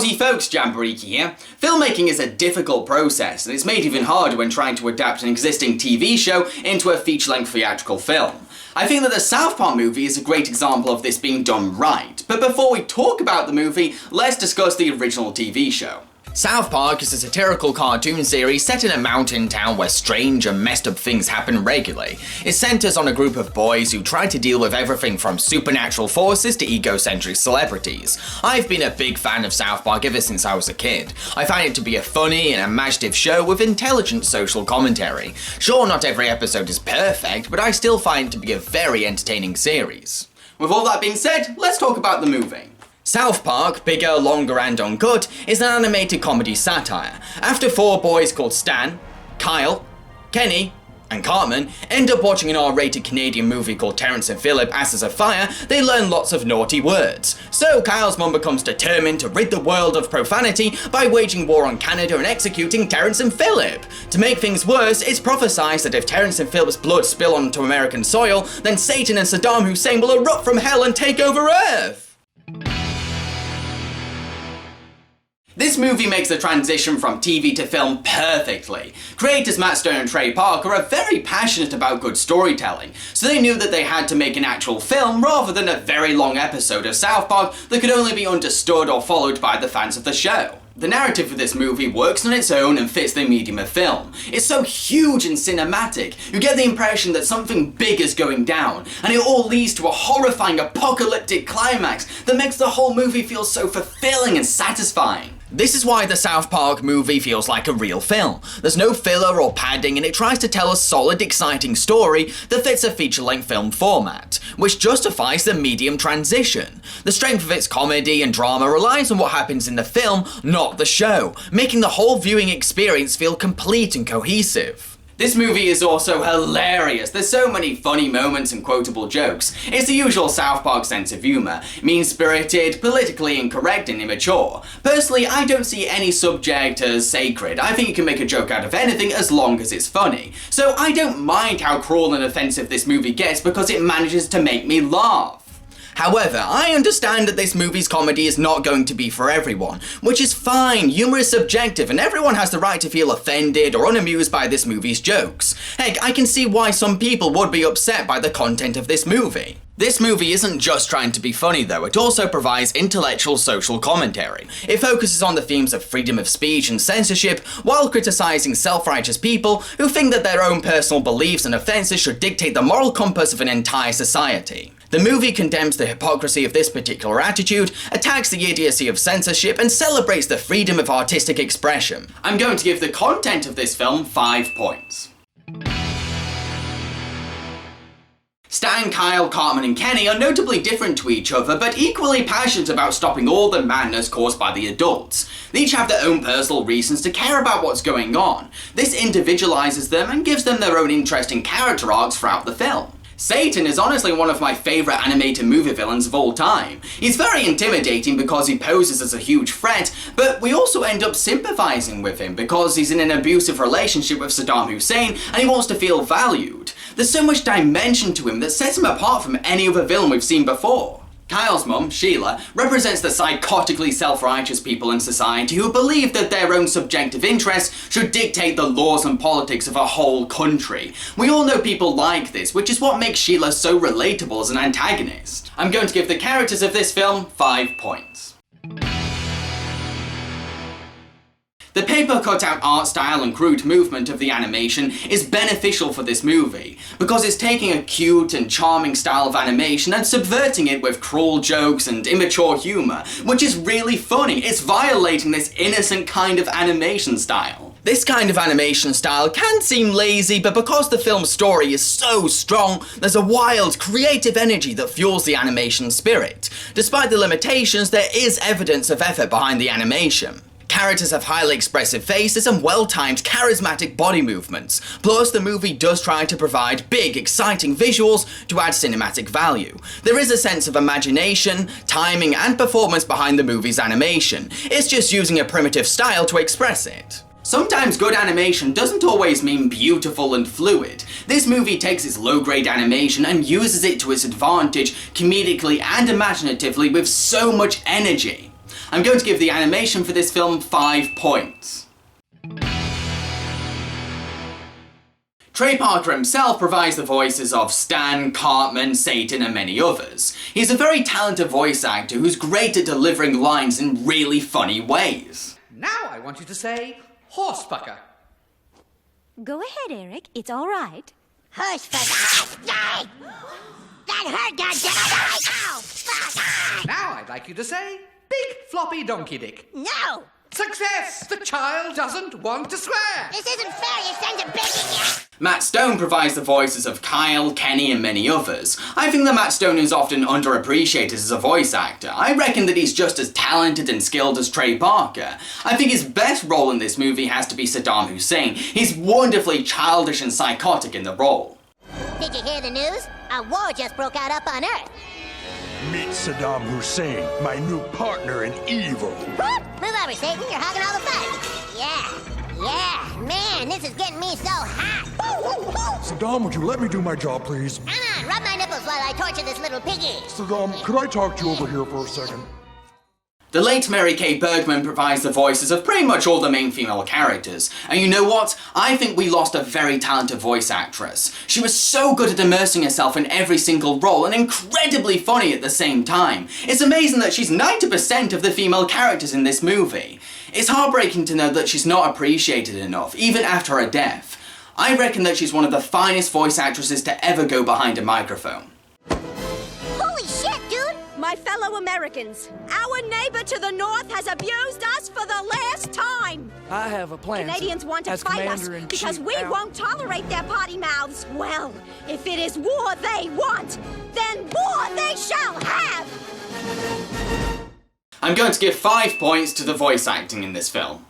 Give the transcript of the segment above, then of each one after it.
Howdy folks, Jambareeqi here. Filmmaking is a difficult process, and it's made even harder when trying to adapt an existing TV show into a feature-length theatrical film. I think that the South Park movie is a great example of this being done right, but before we talk about the movie, let's discuss the original TV show. South Park is a satirical cartoon series set in a mountain town where strange and messed up things happen regularly. It centers on a group of boys who try to deal with everything from supernatural forces to egocentric celebrities. I've been a big fan of South Park ever since I was a kid. I find it to be a funny and imaginative show with intelligent social commentary. Sure, not every episode is perfect, but I still find it to be a very entertaining series. With all that being said, let's talk about the movie. South Park, bigger, longer and uncut, is an animated comedy satire. After four boys called Stan, Kyle, Kenny, and Cartman end up watching an R-rated Canadian movie called Terrence and Phillip Asses of Fire, they learn lots of naughty words. So Kyle's mum becomes determined to rid the world of profanity by waging war on Canada and executing Terrence and Phillip. To make things worse, it's prophesied that if Terrence and Phillip's blood spill onto American soil, then Satan and Saddam Hussein will erupt from hell and take over Earth. This movie makes the transition from TV to film perfectly. Creators Matt Stone and Trey Parker are very passionate about good storytelling, so they knew that they had to make an actual film rather than a very long episode of South Park that could only be understood or followed by the fans of the show. The narrative of this movie works on its own and fits the medium of film. It's so huge and cinematic, you get the impression that something big is going down, and it all leads to a horrifying apocalyptic climax that makes the whole movie feel so fulfilling and satisfying. This is why the South Park movie feels like a real film. There's no filler or padding, and it tries to tell a solid, exciting story that fits a feature-length film format, which justifies the medium transition. The strength of its comedy and drama relies on what happens in the film, not the show, making the whole viewing experience feel complete and cohesive. This movie is also hilarious. There's so many funny moments and quotable jokes. It's the usual South Park sense of humour, mean-spirited, politically incorrect and immature. Personally, I don't see any subject as sacred. I think you can make a joke out of anything as long as it's funny. So I don't mind how cruel and offensive this movie gets because it manages to make me laugh. However, I understand that this movie's comedy is not going to be for everyone, which is fine. Humor is subjective and everyone has the right to feel offended or unamused by this movie's jokes. Heck, I can see why some people would be upset by the content of this movie. This movie isn't just trying to be funny though, it also provides intellectual social commentary. It focuses on the themes of freedom of speech and censorship, while criticising self-righteous people who think that their own personal beliefs and offences should dictate the moral compass of an entire society. The movie condemns the hypocrisy of this particular attitude, attacks the idiocy of censorship, and celebrates the freedom of artistic expression. I'm going to give the content of this film 5 points. Stan, Kyle, Cartman and Kenny are notably different to each other, but equally passionate about stopping all the madness caused by the adults. They each have their own personal reasons to care about what's going on. This individualizes them and gives them their own interesting character arcs throughout the film. Satan is honestly one of my favourite animated movie villains of all time. He's very intimidating because he poses as a huge threat, but we also end up sympathising with him because he's in an abusive relationship with Saddam Hussein and he wants to feel valued. There's so much dimension to him that sets him apart from any other villain we've seen before. Kyle's mum, Sheila, represents the psychotically self-righteous people in society who believe that their own subjective interests should dictate the laws and politics of a whole country. We all know people like this, which is what makes Sheila so relatable as an antagonist. I'm going to give the characters of this film 5 points. The paper cutout art style and crude movement of the animation is beneficial for this movie, because it's taking a cute and charming style of animation and subverting it with cruel jokes and immature humour, which is really funny. It's violating this innocent kind of animation style. This kind of animation style can seem lazy, but because the film's story is so strong, there's a wild, creative energy that fuels the animation spirit. Despite the limitations, there is evidence of effort behind the animation. Characters have highly expressive faces and well-timed, charismatic body movements. Plus, the movie does try to provide big, exciting visuals to add cinematic value. There is a sense of imagination, timing, and performance behind the movie's animation. It's just using a primitive style to express it. Sometimes good animation doesn't always mean beautiful and fluid. This movie takes its low-grade animation and uses it to its advantage comedically and imaginatively with so much energy. I'm going to give the animation for this film 5 points. Trey Parker himself provides the voices of Stan, Cartman, Satan and many others. He's a very talented voice actor who's great at delivering lines in really funny ways. Now I want you to say, horsefucker. Go ahead, Eric. It's all right. Horsefucker. That hurt, goddammit! Ow, fuck! Now I'd like you to say, big floppy donkey dick. No! Success! The child doesn't want to swear! This isn't fair, your son's a begging you! Matt Stone provides the voices of Kyle, Kenny and many others. I think that Matt Stone is often underappreciated as a voice actor. I reckon that he's just as talented and skilled as Trey Parker. I think his best role in this movie has to be Saddam Hussein. He's wonderfully childish and psychotic in the role. Did you hear the news? A war just broke out up on Earth. Meet Saddam Hussein, my new partner in evil. Whoop! Move over, Satan. You're hogging all the fun. Yeah. Man, this is getting me so hot. Saddam, would you let me do my job, please? Come on, rub my nipples while I torture this little piggy. Saddam, could I talk to you over here for a second? The late Mary Kay Bergman provides the voices of pretty much all the main female characters. And you know what? I think we lost a very talented voice actress. She was so good at immersing herself in every single role and incredibly funny at the same time. It's amazing that she's 90% of the female characters in this movie. It's heartbreaking to know that she's not appreciated enough, even after her death. I reckon that she's one of the finest voice actresses to ever go behind a microphone. Holy shit, dude! My fellow Americans, our neighbor to the north has abused us for the last time. I have a plan. Canadians want to as fight us Commander-in-Chief because we now. won't tolerate their potty mouths. Well, if it is war they want, then war they shall have. I'm going to give 5 points to the voice acting in this film.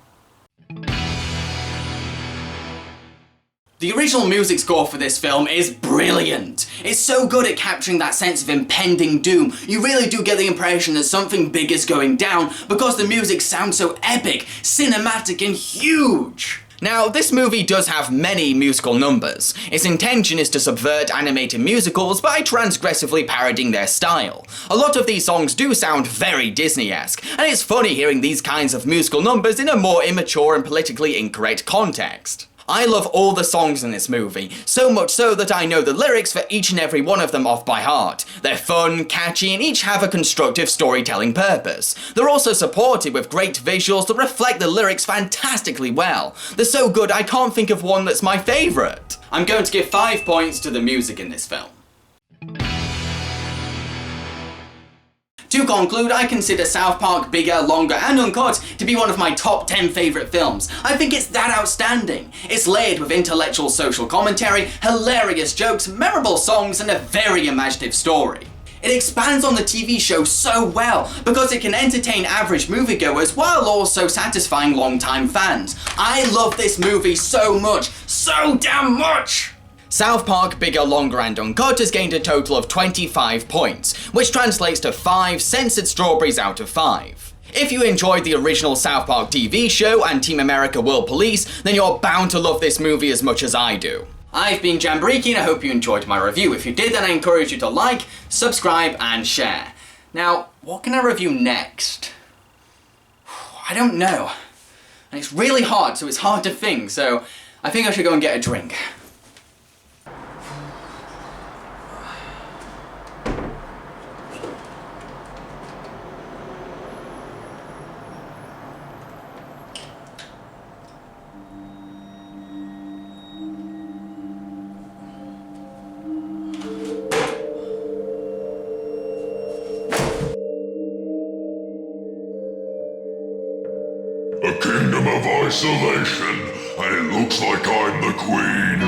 The original music score for this film is brilliant. It's so good at capturing that sense of impending doom. You really do get the impression that something big is going down because the music sounds so epic, cinematic and huge. Now, this movie does have many musical numbers. Its intention is to subvert animated musicals by transgressively parodying their style. A lot of these songs do sound very Disney-esque, and it's funny hearing these kinds of musical numbers in a more immature and politically incorrect context. I love all the songs in this movie, so much so that I know the lyrics for each and every one of them off by heart. They're fun, catchy, and each have a constructive storytelling purpose. They're also supported with great visuals that reflect the lyrics fantastically well. They're so good I can't think of one that's my favourite. I'm going to give 5 points to the music in this film. To conclude, I consider South Park Bigger, Longer and Uncut to be one of my top 10 favourite films. I think it's that outstanding. It's layered with intellectual social commentary, hilarious jokes, memorable songs and a very imaginative story. It expands on the TV show so well because it can entertain average moviegoers while also satisfying long-time fans. I love this movie so much, so damn much! South Park Bigger, Longer and Uncut has gained a total of 25 points, which translates to 5 censored strawberries out of 5. If you enjoyed the original South Park TV show and Team America World Police, then you're bound to love this movie as much as I do. I've been Jambareeqi and I hope you enjoyed my review. If you did, then I encourage you to like, subscribe and share. Now, what can I review next? I don't know. And it's really hard, so it's hard to think, so I think I should go and get a drink. A kingdom of isolation, and it looks like I'm the queen.